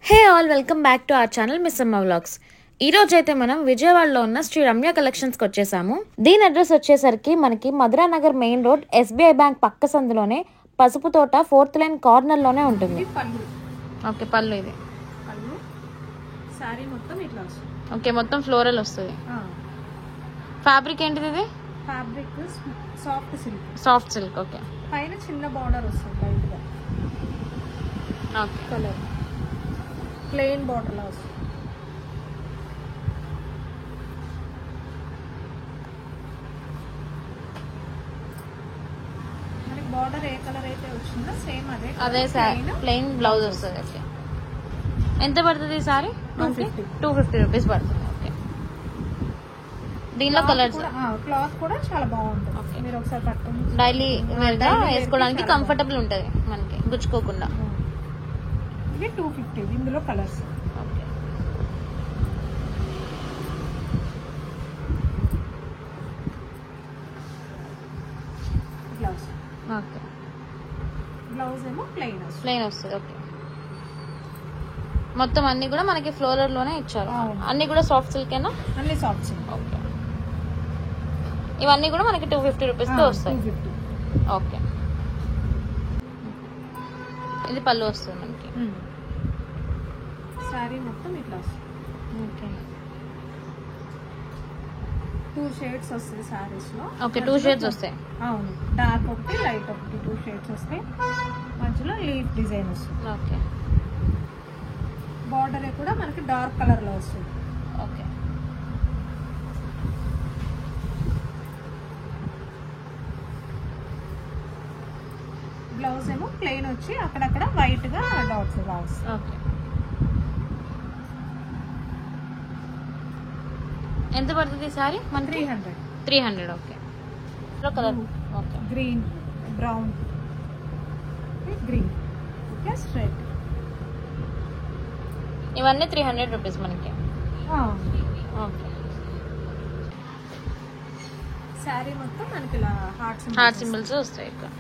Hey all, welcome back to our channel miss అమ్మ vlogs. ఈ రోజు అయితే మనం విజయవాడలో ఉన్న శ్రీ రమ్య కలెక్షన్స్కి వచ్చేసాము. దీని అడ్రస్ వచ్చేసరికి మనకి Madhura Nagar main road SBI bank పక్క సందులోనే పసుపు తోట 4th లైన్ కార్నర్లోనే ఉంటుంది. ఓకే, పళ్ళు ఇది సారీ మొత్తం ఇట్లా వస్తుంది. ఓకే, మొత్తం ఫ్లోరల్ వస్తుంది. ఫ్యాబ్రిక్ ఏంటిది? ఇది fabric soft silk. Soft silk. Okay, పైన చిన్న బార్డర్ వస్తుంది లైట్ గా. ఓకే, కలర్ ప్లెయిన్ బార్డర్ లా వస్తుంది. మనకి బార్డర్ ఏ కలర్ అయితే వచ్చిందో సేమ్ అదే ప్లెయిన్ బ్లౌజ్ వస్తుంది. ఓకే, ఎంత పడుతుంది సారీ? 250 రూపీస్ పడుతుంది. ఓకే, దీనిలో కలర్స్. క్లాత్ కూడా చాలా బాగుంటుంది. మీరు ఒకసారి పట్టుకుని డైలీ వేసుకోవడానికి కంఫర్టబుల్ ఉంటుంది, మనకి గుచ్చుకోకుండా. ఇది 250. ఇందులో colours. Okay, blouse. Okay, blouse ఏమో ప్లెయిన్ వస్తుంది. ఓకే, మొత్తం అన్ని కూడా మనకి ఫ్లోరల్ లోనే ఇచ్చారు. అన్ని కూడా సాఫ్ట్ సిల్క్ ఏనా? అన్ని సాఫ్ట్ సిల్క్. ఓకే, ఇవన్నీ కూడా మనకి 250 రూపీస్ తో వస్తాయి. ఓకే, ఇది పళ్ళు వస్తుంది మనకి. సారీ మొత్తం ఇట్లా వస్తుంది. ఓకే, 2 షేడ్స్ వస్తాయి సారీస్ లో. ఓకే, 2 షేడ్స్ వస్తాయి. అవును, డార్క్ ఒకటి లైట్ ఒకటి 2 షేడ్స్ వస్తాయి. మధ్యలో లీఫ్ డిజైన్ వస్తుంది. ఓకే, బార్డర్ కూడా మనకి డార్క్ కలర్ లో వస్తుంది. ఓకే, బ్లౌజ్ ఏమో ప్లెయిన్ వచ్చి అక్కడక్కడ వైట్ గా డాట్స్ బ్లౌజ్. ఓకే, ఎంత పడుతుంది సారీ? మన 300. Okay, colour. Okay, green, brown, green, straight. ఇవన్నీ 300 రూపీస్ మనకి. ఓకే, శారీ మొత్తం మనకి ఇలా హార్ట్ సింబల్స్ వస్తాయి. ఇక్కడ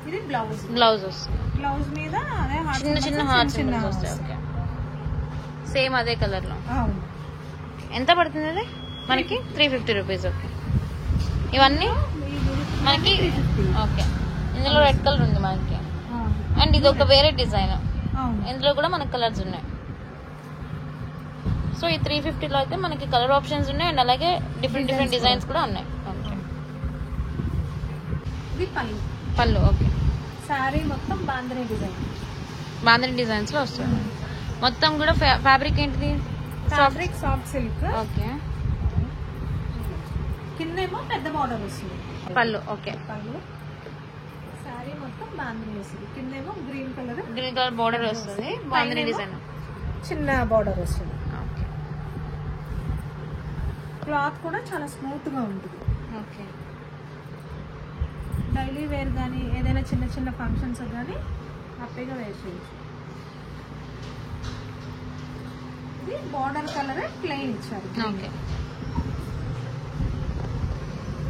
ఇది బ్లౌజ్ వస్తుంది. బ్లౌజ్ మీద అదే చిన్న హార్ట్ సింబల్స్ వస్తాయి. ఓకే, సేమ్ అదే కలర్ లో. ఎంత పడుతుంది అది మనకి? 350 రూపీస్. ఓకే, ఇవన్నీ మనకి. ఓకే, ఇందులో రెడ్ కలర్ ఉంది మనకి, అండ్ ఇది ఒక వేరే డిజైన్. ఇందులో కూడా మనకి కలర్స్ ఉన్నాయి. సో ఈ 350 లో అయితే మనకి కలర్ ఆప్షన్స్ ఉన్నాయి, అండ్ అలాగే డిఫరెంట్ డిజైన్స్ కూడా ఉన్నాయి. ఓకే, ఇది పళ్ళు. ఓకే, సారీ మొత్తం బాంధనీ డిజైన్స్ లో వస్తుంది. మొత్తం కూడా ఫ్యాబ్రిక్ ఏంటిది? Soft silk. ఓకే, కిందేమో పెద్ద బార్డర్ వస్తుంది. పళ్ళు. ఓకే, పళ్ళు. సారీ మొత్తం బాంధనీ వస్తుంది. కిందేమో గ్రీన్ కలర్ బార్డర్ వస్తుంది. బాంధనీ డిజైన్ చిన్న బార్డర్ వస్తుంది. క్లాత్ కూడా చాలా స్మూత్ గా ఉంటుంది. ఓకే, డైలీ వేర్ కానీ ఏదైనా చిన్న ఫంక్షన్స్ కానీ హ్యాపీగా వేర్ చేయొచ్చు. ఇది బార్డర్ కలర్ ప్లెయిన్ ఇచ్చారు. ఓకే,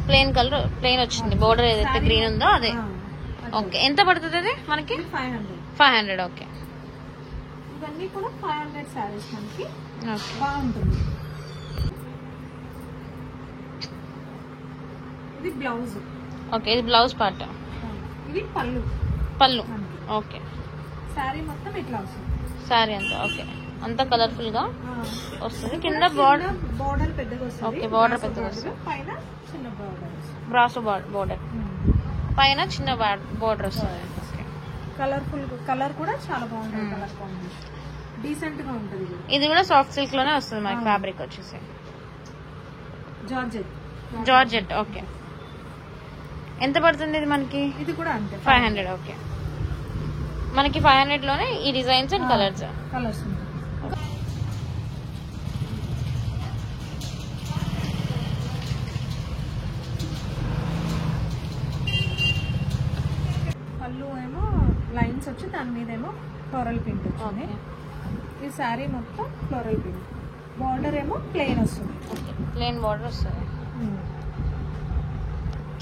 ప్లెయిన్ కలర్ ప్లెయిన్ వచ్చింది. బార్డర్ ఏదైతే గ్రీన్ ఉందో అదే. ఓకే, ఎంత పడుతుంది అది మనకి? 500. ఓకే, ఇవన్నీ కూడా 500 సారీస్ మనకి. ఓకే, బాగుంటుంది. ఇది బ్లౌజ్. ఓకే, ఇది బ్లౌజ్ పార్ట్. ఇది పళ్ళు. ఓకే, సారీ మొత్తం ఇట్లా వస్తుంది. సారీ అంతా. ఓకే, అంతా కలర్ఫుల్ గా వస్తుంది. కింద బార్డర్ పెద్దగా వస్తుంది. ఓకే, బార్డర్ పెద్దగా వస్తుంది. పైన చిన్న బార్డర్ వస్తుంది. బ్రాసో బార్డర్ పైన చిన్న బార్డర్ వస్తుంది. కలర్ఫుల్ కలర్ కూడా చాలా బాగుంటుంది. కలర్ కాంబినేషన్ డీసెంట్ గా ఉంటుంది. ఇది కూడా సాఫ్ట్ సిల్క్ లోనే వస్తుంది మనకి. ఫ్యాబ్రిక్ వచ్చేసి జార్జెట్. ఓకే, ఎంత పడుతుంది ఇది మనకి? ఇది కూడా అంతే, 500. ఓకే, మనకి 500 లోనే ఈ డిజైన్స్ అండ్ కలర్స్. పళ్ళు ఏమో లైన్స్ వచ్చి దాని మీద ఏమో ఫ్లోరల్ ప్రింట్ వచ్చింది. ఈ శారీ మొత్తం ఫ్లోరల్ ప్రింట్, బార్డర్ ఏమో ప్లెయిన్ వస్తుంది. ఓకే, ప్లెయిన్ బార్డర్ వస్తుంది.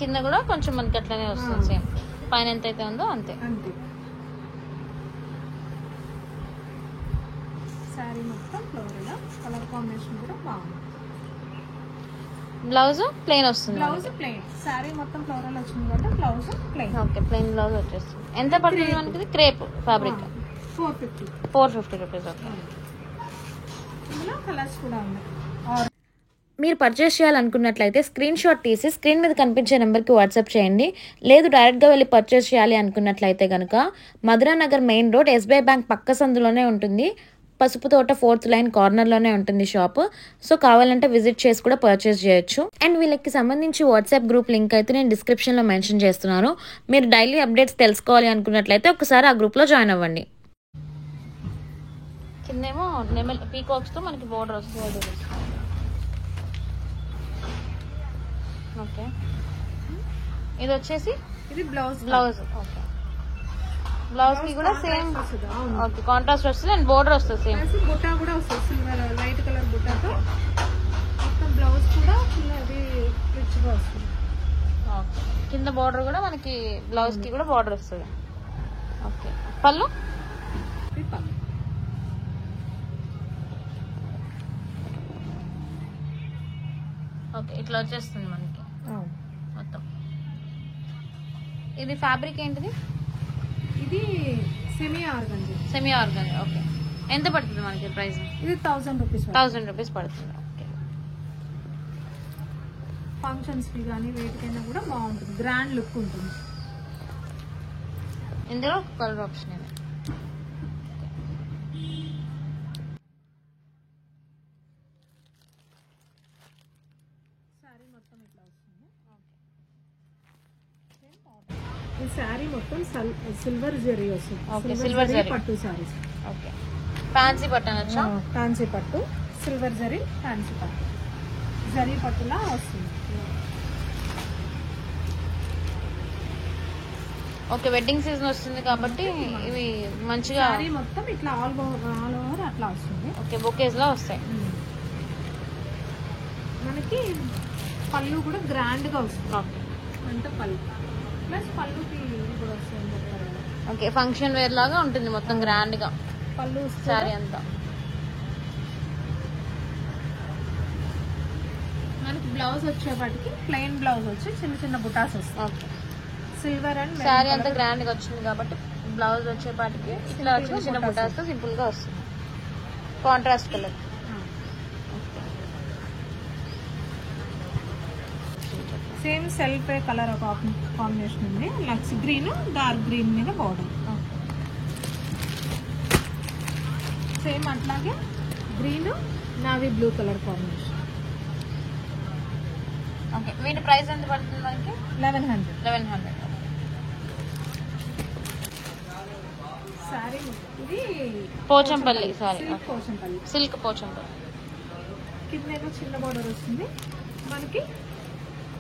కింద కూడా కొంచెం మనకి అట్లనే వస్తుంది సేమ్, పైన ఎంత అయితే ఉందో అంతే. అంతే. శారీ మొత్తం ఫ్లోరల్, కలర్ కాంబినేషన్ కూడా బాగుంది. బ్లౌజ్ ప్లెయిన్ వస్తుంది. బ్లౌజ్ ప్లెయిన్, శారీ మొత్తం ఫ్లోరల్ వచ్చింది కాబట్టి blouse plain. Okay, plain blouse వచ్చేస్తుంది. ఎంత పడుతుంది మనకి? Crepe fabric 450 rupees. ఓకే, ఇందులో కలర్స్ కూడా ఉన్నాయి. మీరు పర్చేస్ చేయాలనుకున్నట్లయితే స్క్రీన్ షాట్ తీసి స్క్రీన్ మీద కనిపించే నెంబర్కి వాట్సాప్ చేయండి. లేదు డైరెక్ట్గా వెళ్ళి పర్చేస్ చేయాలి అనుకున్నట్లయితే కనుక Madhuranagar main road SBI bank పక్క సందులోనే ఉంటుంది. పసుపు తోట 4th లైన్ కార్నర్లోనే ఉంటుంది షాప్. సో కావాలంటే విజిట్ చేసి కూడా పర్చేస్ చేయొచ్చు. అండ్ వీళ్ళకి సంబంధించి వాట్సాప్ గ్రూప్ లింక్ అయితే నేను డిస్క్రిప్షన్లో మెన్షన్ చేస్తున్నాను. మీరు డైలీ అప్డేట్స్ తెలుసుకోవాలి అనుకున్నట్లయితే ఒకసారి ఆ గ్రూప్లో జాయిన్ అవ్వండి. కిందేమో పీకాక్స్తో మనకి బోర్డర్ వస్తుంది. ఓకే, ఇది వచ్చేసి ఇది బ్లౌజ్. ఓకే, బ్లౌజ్ కి కూడా సేమ్. ఓకే, కాంట్రాస్ట్ వస్తుంది అండ్ బోర్డర్ వస్తుంది సేమ్. బుట్టా కూడా వస్తుంది, సిల్వర్ లైట్ కలర్ బుట్టాతో మొత్తం బ్లౌజ్ కూడా అది రిచ్ గా వస్తుంది. ఓకే, కింద బోర్డర్ కూడా మనకి బ్లౌజ్ కి కూడా బోర్డర్ వస్తుంది. ఓకే, పళ్ళు ఓకే ఇట్లా వచ్చేస్తుంది మనకి మొత్తం. ఇది ఫ్యాబ్రిక్ ఏంటిది? ఇది సెమీ ఆర్గంజా. ఓకే, ఎంత పడుతుంది మనకి ప్రైస్? ఇది 1000 రూపీస్. 1000 రూపీస్ పడుతుంది. ఓకే, ఫంక్షన్స్ కి కానీ వేటికైనా కూడా బాగుంటుంది, గ్రాండ్ లుక్ ఉంటుంది. ఇందులో కలర్ ఆప్షన్ ఇది. ఈ శారీ మొత్తం సిల్వర్ జరీ వస్తుంది. ఓకే, సిల్వర్ జరీ పట్టు శారీస్. ఓకే, ఫ్యాన్సీ పట్టు అనొచ్చా? ఫ్యాన్సీ పట్టు, సిల్వర్ జరీ ఫ్యాన్సీ పట్టు, జరీ పట్టులా వస్తుంది. ఓకే, వెడ్డింగ్ సీజన్ వస్తుంది కాబట్టి ఇవి మంచిగా శారీ మొత్తం ఇట్లా ఆల్ ఓవర్ అట్లా వస్తుంది. ఓకే, బొకేస్ లా వస్తాయి. మనకి పళ్ళు కూడా గ్రాండ్ గా వస్తుంది. ఓకే, అంటే పళ్ళు ప్లస్ పళ్ళుకి కూడా వస్తుంది. ఓకే, ఫంక్షన్ వేర్ లాగా ఉంటుంది మొత్తం గ్రాండ్ గా పళ్ళు శారీ అంతా. మనకి బ్లౌజ్ వచ్చేపాటికి ప్లెయిన్ బ్లౌజ్ వచ్చి చిన్న చిన్న బుటాస్ వస్తాయి. ఓకే, సిల్వర్ అండ్ శారీ అంతా గ్రాండ్ గా వచ్చింది కాబట్టి బ్లౌజ్ వచ్చేపాటికి ఇట్లా చిన్న చిన్న బుటాస్ తో సింపుల్ గా వస్తుంది. Contrast colour. Same self colour ఒక కాంబినేషన్ ఉంది. లక్స్ గ్రీన్ డార్క్ గ్రీన్ మీద బార్డర్. సేమ్ అట్లాగే green navy blue colour combination. Okay, వీటి ప్రైస్ ఎంత పడుతుంది మనకి? 1100. సారీ ఇది పోచంపల్లి సారీ, పోచంపల్లి సిల్క్ పోచంపల్లి. కింద చిన్న బోర్డర్ వస్తుంది మనకి,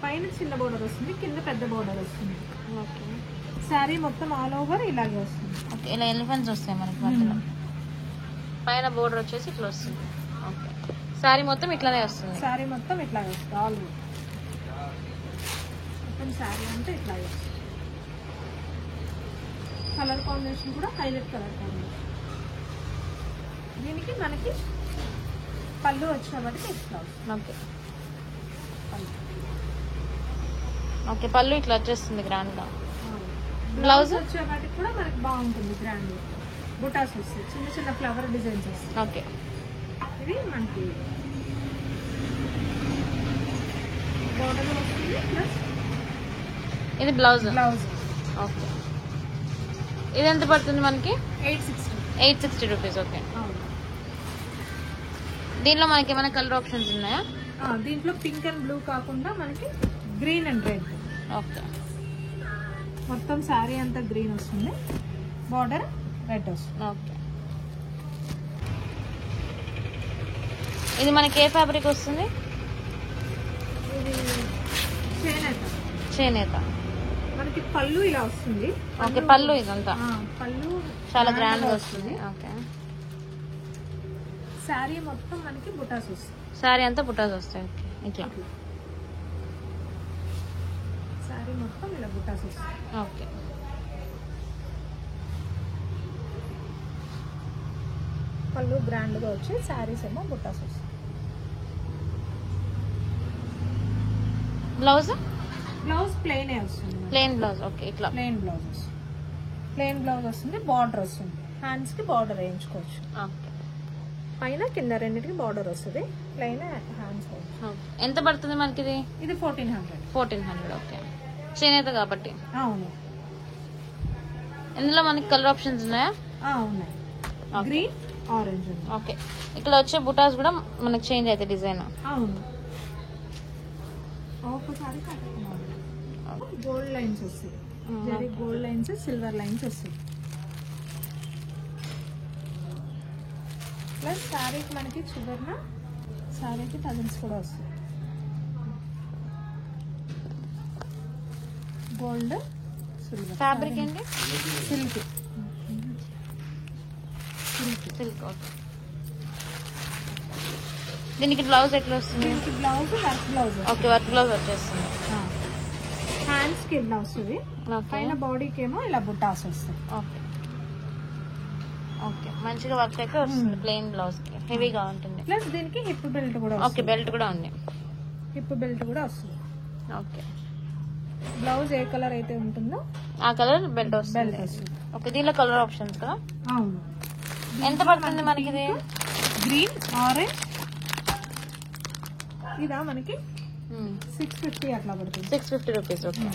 పైన చిన్న బోర్డర్ వస్తుంది, కింద పెద్ద బోర్డర్ వస్తుంది. ఓకే, శారీ మొత్తం ఆల్ ఓవర్ ఇలాగే వస్తుంది. ఓకే, ఇలా ఎలిఫెంట్స్ వస్తాయి మనకి మధ్యలో. పైన బోర్డర్ వచ్చేసి ఇట్లా వస్తుంది. ఓకే, శారీ మొత్తం ఇట్లానే వస్తుంది. శారీ మొత్తం ఇట్లాగే వస్తుంది ఆల్ ఓవర్. మొత్తం శారీ అంటే ఇట్లాగే వస్తుంది. కలర్ కాంబినేషన్ కూడా హైలైట్ కలర్ కాంబినేషన్. దీనికి మనకి పళ్ళు వచ్చేవాటికి ఇట్లా వస్తుంది. ఓకే, ఓకే, పళ్ళు ఇట్లా వచ్చేస్తుంది గ్రాండ్ గా. బ్లౌజ్ వచ్చేవాటికి కూడా మనకి బాగుంటుంది గ్రాండ్. బుటాస్ వస్తాయి, చిన్న చిన్న ఫ్లవర్ డిజైన్స్ వస్తాయి. ఓకే, ఇది మనకి బోర్డర్ వస్తుంది ప్లస్ ఇది బ్లౌజ్. ఓకే, ఇది ఎంత పడుతుంది మనకి? 860 రూపీస్. ఓకే, దీనిలో మనకి ఏమైనా కలర్ ఆప్షన్స్ ఉన్నాయా? దీంట్లో పింక్ అండ్ బ్లూ కాకుండా మనకి గ్రీన్ అండ్ రెడ్. ఓకే, మొత్తం శారీ అంతా గ్రీన్ వస్తుంది, బార్డర్ రెడ్ వస్తుంది. ఓకే, ఇది మనకి ఏ ఫ్యాబ్రిక్ వస్తుంది? ఇది చేనేత. మనకి పళ్ళు ఇలా వస్తుంది. ఓకే, పళ్ళు ఇదంతా పళ్ళు చాలా గ్రాండ్ గా వస్తుంది. ఓకే, శారీ మొత్తం మనకి బుటాస్ వస్తాయి. శారీ అంతా బుటాస్ వస్తాయి. ఇట్లా శారీ మొత్తం ఇలా బుటాస్ వస్తాయి. ఓకే. పళ్ళు గ్రాండ్గా వచ్చి శారీస్ ఏమో బుటాస్ వస్తాయి. బ్లౌజ్ ప్లెయిన్ వస్తుంది. Plain blouse. ఓకే. ఇట్లా ప్లెయిన్ బ్లౌజ్ వస్తుంది. ప్లెయిన్ బ్లౌజ్ వస్తుంది. బార్డర్ వస్తుంది. హ్యాండ్స్ కి బార్డర్ వేయించుకోవచ్చు. ఓకే. పైన కింద రెండింటికి బార్డర్ వస్తుంది. Plain hands. ఎంత పడుతుంది మనకి ఇది? ఇది 1400. 1400. ఓకే. చేనేత కాబట్టి. అవును. ఇందులో మనకి కలర్ ఆప్షన్స్ ఉన్నాయా? ఉన్నాయి. Green, orange. ఓకే. ఇక్కడ వచ్చే బుటాస్ కూడా మనకి చేంజ్ అయితే డిజైన్. అవును. ఒకసారి గోల్డ్ లైన్స్ వస్తాయి. గోల్డ్ లైన్స్, సిల్వర్ లైన్స్ వస్తాయి. ప్లస్ శారీకి మనకి చివరిన శారీకి టజల్స్ కూడా వస్తాయి. Gold, silver. ఫ్యాబ్రిక్ ఏంటి? సిల్క్. సిల్క్. ఓకే. దీనికి బ్లౌజ్ ఎట్లా వస్తుంది? దీనికి blouse work blouse. Okay. Work blouse వచ్చేస్తుంది. హ్యాండ్స్ కి ఇలా వస్తుంది. పైన బాడీకి ఏమో ఇలా బుట్టాస్ వస్తాయి. ఓకే. ఓకే. మంచిగా వర్క్ అయితే వస్తుంది. ప్లెయిన్ బ్లౌజ్ కి హెవీగా ఉంటుంది. ప్లస్ దీనికి హిప్ బెల్ట్ కూడా. ఓకే. బెల్ట్ కూడా ఉంది. హిప్ బెల్ట్ కూడా వస్తుంది. ఓకే. బ్లౌజ్ ఏ కలర్ అయితే ఉంటుందో ఆ కలర్ బెల్ట్ వస్తుంది. ఓకే. దీనిలో కలర్ ఆప్షన్స్ కదా? అవును. ఎంత పడుతుంది మనకి ఇది? Green, orange. ఇదా మనకి 650 అట్లా పడుతుంది. 650 రూపీస్. ఓకే.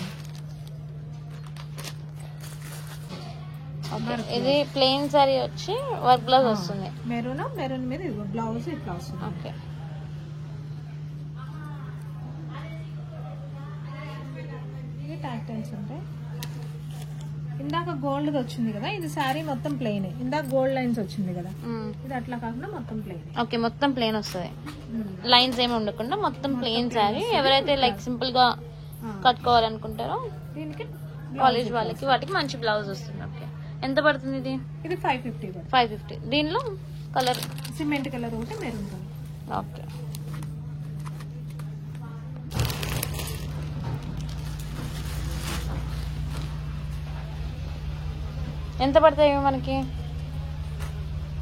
ఇది ప్లెయిన్ సారీ వచ్చి వర్క్ బ్లౌజ్ వస్తుంది. మెరూన్ మీద ఇది బ్లౌజ్ ఇట్లా వస్తుంది. ఓకే. ఇది ట్యాక్టైల్స్ ఉంటాయి. ఇందాక గోల్డ్ వచ్చింది కదా, ఇది శారీ మొత్తం ప్లెయిన్. ఇందాక గోల్డ్ లైన్స్ వచ్చింది కదా, ఇది అట్లా కాకుండా మొత్తం ప్లెయిన్. ఓకే. మొత్తం ప్లెయిన్ వస్తుంది. లైన్స్ ఏమి ఉండకుండా మొత్తం ప్లెయిన్ శారీ. ఎవరైతే లైక్ సింపుల్ గా కట్టుకోవాలనుకుంటారో దీనికి కాలేజ్ వాళ్ళకి వాటికి మంచి బ్లౌజ్ వస్తుంది. ఓకే. ఎంత పడుతుంది ఇది? ఇది 550. 550. దీనిలో కలర్ సిమెంట్ కలర్ ఒకటి, మెరూన్ కలర్. ఓకే. ఎంత పడతాయి మనకి?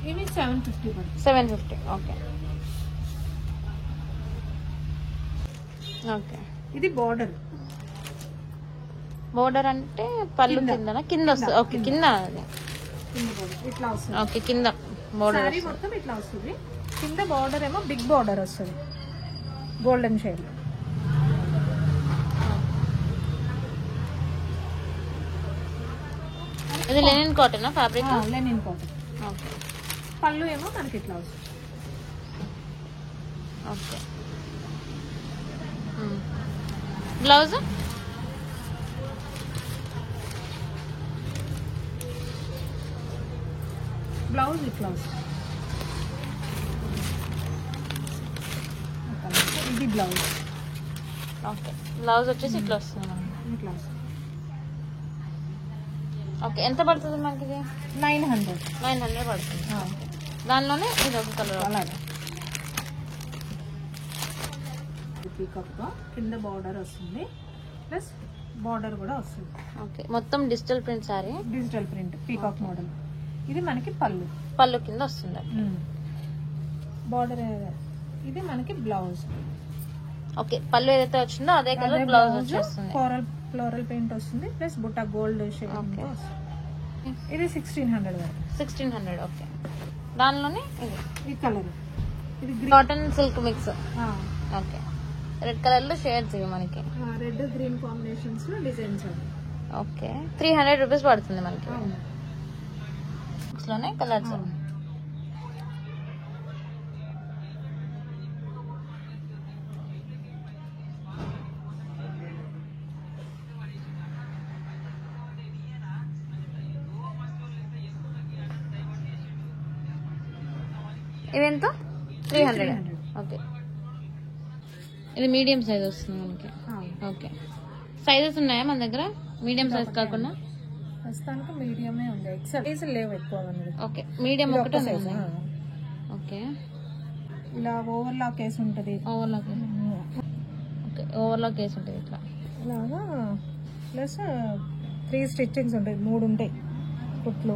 ఇవి 750 పడుతుంది. 750. ఓకే. ఓకే. ఇది బార్డర్. బోర్డర్ అంటే పళ్ళు కింద కింద వస్తుంది. ఓకే. కింద ఇట్లా వస్తుంది. ఓకే. కింద బోర్డర్ సారీ మొత్తం ఇట్లా వస్తుంది. కింద బార్డర్ ఏమో బిగ్ బార్డర్ వస్తుంది, గోల్డెన్ షేడ్. ఇది linen cotton fabric? Linen cotton. Okay. పళ్ళు ఏమో మనకి ఇట్లా వస్తుంది. ఓకే. బ్లౌజ్? బ్లౌజ్ ఇట్లా వస్తుంది. ఇది బ్లౌజ్. ఓకే. బ్లౌజ్ వచ్చేసి ఇట్లా వస్తుంది ఇట్లా వస్తుంది. ఓకే. ఎంత పడుతుంది మనకి ఇది? 900 పడుతుంది. దానిలోనే ఇది ఒక కలర్. అలాగే పీకాక్ తో కింద బార్డర్ వస్తుంది, ప్లస్ బార్డర్ కూడా వస్తుంది. ఓకే. మొత్తం digital print sorry. Digital print peacock model. ఇది మనకి పళ్ళు కింద వస్తుంది. బార్డర్. ఇది మనకి బ్లౌజ్. ఓకే. పళ్ళు ఏదైతే వచ్చిందో అదే కలర్ బ్లౌజ్ వచ్చేస్తుంది. ఫ్లోరల్ పెయింట్ వస్తుంది, ప్లస్ బుట్ట గోల్డ్ షేడ్. ఇది 1600 వరకు. 1600. ఓకే. దానిలోనే ఈ కలర్. ఇది cotton silk mix. Okay. Red colour లో షేడ్స్ ఇవి మనకి. రెడ్ గ్రీన్ కాంబినేషన్స్ లో డిజైన్స్. ఓకే. 300 రూపీస్ పడుతుంది మనకి. లోనే కలర్స్. ఇవెంత? 300. ఓకే. ఇది మీడియం సైజ్ వస్తుంది మనకి. ఓకే. సైజెస్ ఉన్నాయా మన దగ్గర? మీడియం సైజ్ కాకుండా ప్రస్తుతానికి మీడియమే ఉంది. ఎక్సెల్ లేవు ఎక్కువ. ఓకే. మీడియం ఒకటే. ఓకే. ఇలా ఓవర్లాక్ కేసు ఉంటుంది. ఓవర్లాక్ ఓకే, ఓవర్లాక్ కేసు ఉంటుంది ఇట్లా ఇలాగా. ప్లస్ 3 స్టిచ్చింగ్స్ ఉంటాయి, 3 ఉంటాయి కుట్లు.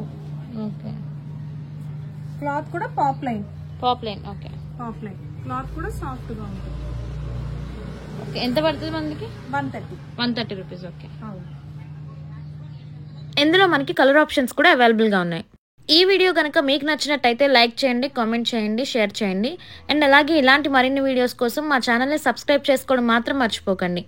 ఓకే. క్లాత్ కూడా pop line. Okay. Pop line cloth కూడా సాఫ్ట్ గా ఉంటుంది. ఓకే, ఎంత పడుతుంది మనకి? 130 రూపీస్. ఓకే. అవును. ఇందులో మనకి కలర్ ఆప్షన్స్ కూడా అవైలబుల్ గా ఉన్నాయి. ఈ వీడియో కనుక మీకు నచ్చినట్టయితే లైక్ చేయండి, కామెంట్ చేయండి, షేర్ చేయండి. అండ్ అలాగే ఇలాంటి మరిన్ని వీడియోస్ కోసం మా ఛానల్ని సబ్స్క్రైబ్ చేసుకోవడం మాత్రం మర్చిపోకండి.